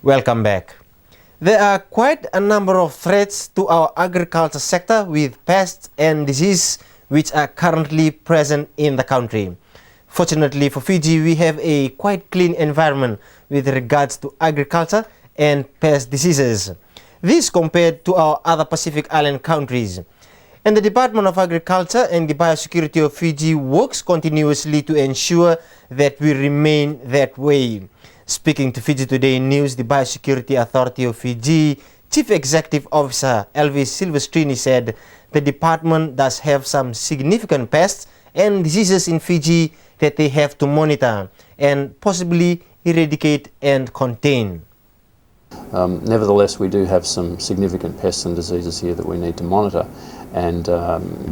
Welcome back. There are quite a number of threats to our agriculture sector with pests and disease which are currently present in the country. Fortunately for Fiji, we have a quite clean environment with regards to agriculture and pest diseases. This compared to our other Pacific Island countries. And the Department of Agriculture and the Biosecurity of Fiji works continuously to ensure that we remain that way. Speaking to Fiji Today News, the Biosecurity Authority of Fiji Chief Executive Officer Elvis Silvestrini said the department does have some significant pests and diseases in Fiji that they have to monitor and possibly eradicate and contain. Nevertheless, we do have some significant pests and diseases here that we need to monitor and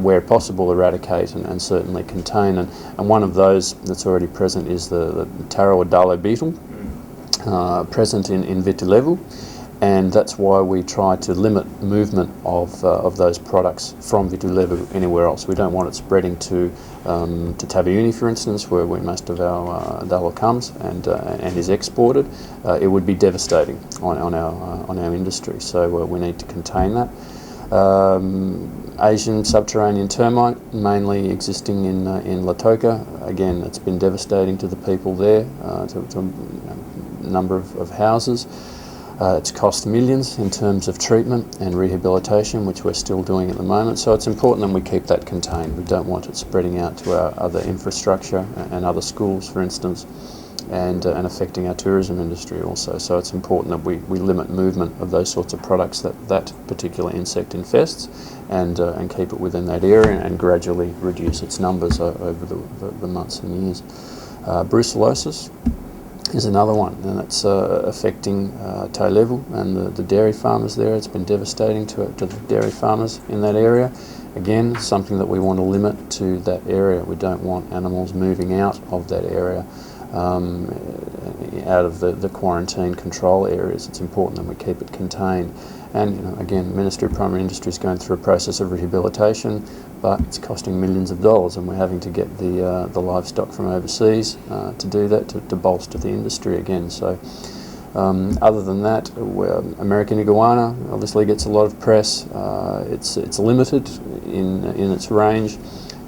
where possible eradicate and certainly contain. And one of those that's already present is the Taro-Adalo beetle, present in Vitulevu, and that's why we try to limit movement of those products from Vitulevu anywhere else. We don't want it spreading to Taveuni, for instance, where most of our dalo comes and is exported. It would be devastating on our industry, so we need to contain that. Asian subterranean termite, mainly existing in Lautoka. Again, it's been devastating to the people there, to a number of houses. It's cost millions in terms of treatment and rehabilitation, which we're still doing at the moment. So it's important that we keep that contained. We don't want it spreading out to our other infrastructure and other schools, for instance, and affecting our tourism industry also. So it's important that we limit movement of those sorts of products that particular insect infests and keep it within that area and gradually reduce its numbers over the months and years. Brucellosis is another one, and it's affecting Tailevu and the dairy farmers there. It's been devastating to the dairy farmers in that area. Again, something that we want to limit to that area. We don't want animals moving out of that area, out of the quarantine control areas. It's important that we keep it contained. And again, Ministry of Primary Industry is going through a process of rehabilitation, but it's costing millions of dollars, and we're having to get the livestock from overseas to do that, to bolster the industry again. So other than that, American iguana obviously gets a lot of press. It's limited in its range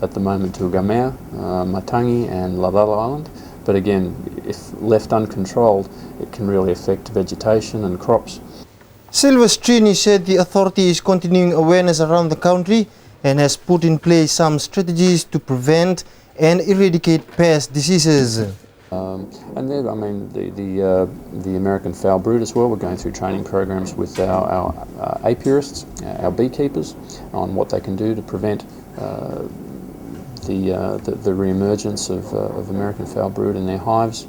at the moment to Gamea, Matangi and Lavalo Island, but again, if left uncontrolled, it can really affect vegetation and crops. Silvestrini said the authority is continuing awareness around the country and has put in place some strategies to prevent and eradicate pest diseases. And then, I mean, the American foul brood as well. We're going through training programs with our apiarists, our beekeepers, on what they can do to prevent the re-emergence of American foul brood in their hives.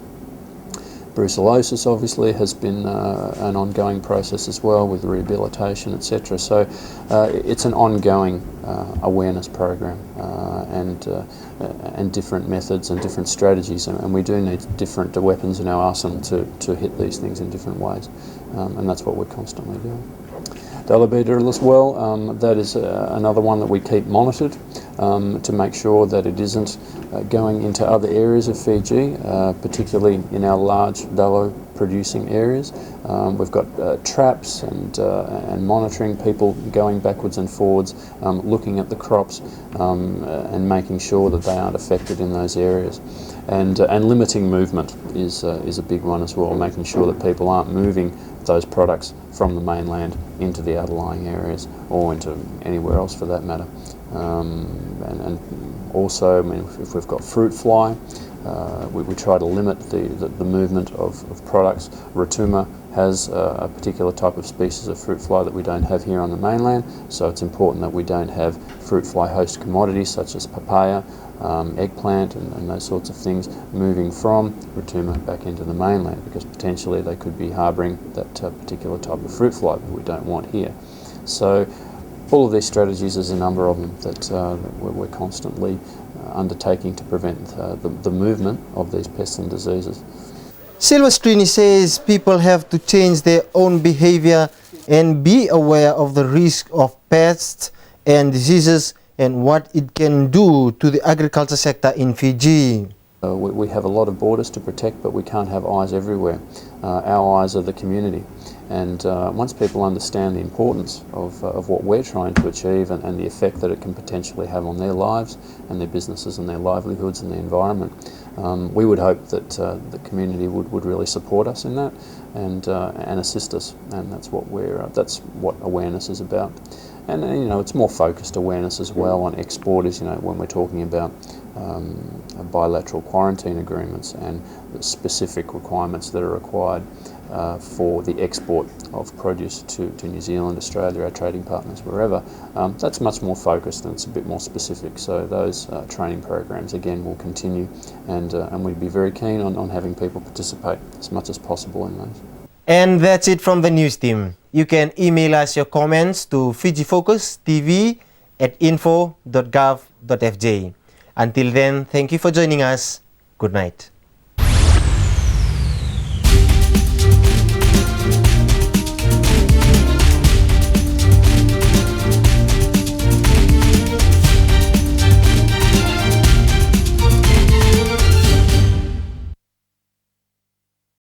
Brucellosis obviously has been an ongoing process as well with rehabilitation, etc. So it's an ongoing awareness program and different methods and different strategies, and we do need different weapons in our arsenal to hit these things in different ways, and that's what we're constantly doing. Dalo beetle as well, that is another one that we keep monitored to make sure that it isn't going into other areas of Fiji, particularly in our large dalo producing areas. We've got traps and monitoring people going backwards and forwards, looking at the crops and making sure that they aren't affected in those areas. And limiting movement is a big one as well, making sure that people aren't moving those products from the mainland into the outlying areas or into anywhere else for that matter. And also, I mean, if we've got fruit fly, we try to limit the movement of products. Rotuma has a particular type of species of fruit fly that we don't have here on the mainland, so it's important that we don't have fruit fly host commodities such as papaya, eggplant and those sorts of things moving from Rotuma back into the mainland, because potentially they could be harbouring that particular type of fruit fly that we don't want here. So all of these strategies, there's a number of them that we're constantly undertaking to prevent the movement of these pests and diseases. Silvestrini says people have to change their own behavior and be aware of the risk of pests and diseases and what it can do to the agriculture sector in Fiji. We have a lot of borders to protect, but we can't have eyes everywhere. Our eyes are the community, and once people understand the importance of what we're trying to achieve and the effect that it can potentially have on their lives and their businesses and their livelihoods and the environment, we would hope that the community would really support us in that and assist us, and that's what awareness is about. And it's more focused awareness as well on exporters. When we're talking about bilateral quarantine agreements and the specific requirements that are required for the export of produce to New Zealand, Australia, our trading partners, wherever, that's much more focused and it's a bit more specific. So those training programs again will continue, and we'd be very keen on having people participate as much as possible in those. And that's it from the news team. You can email us your comments to fijifocustv@info.gov.fj. Until then, thank you for joining us. Good night.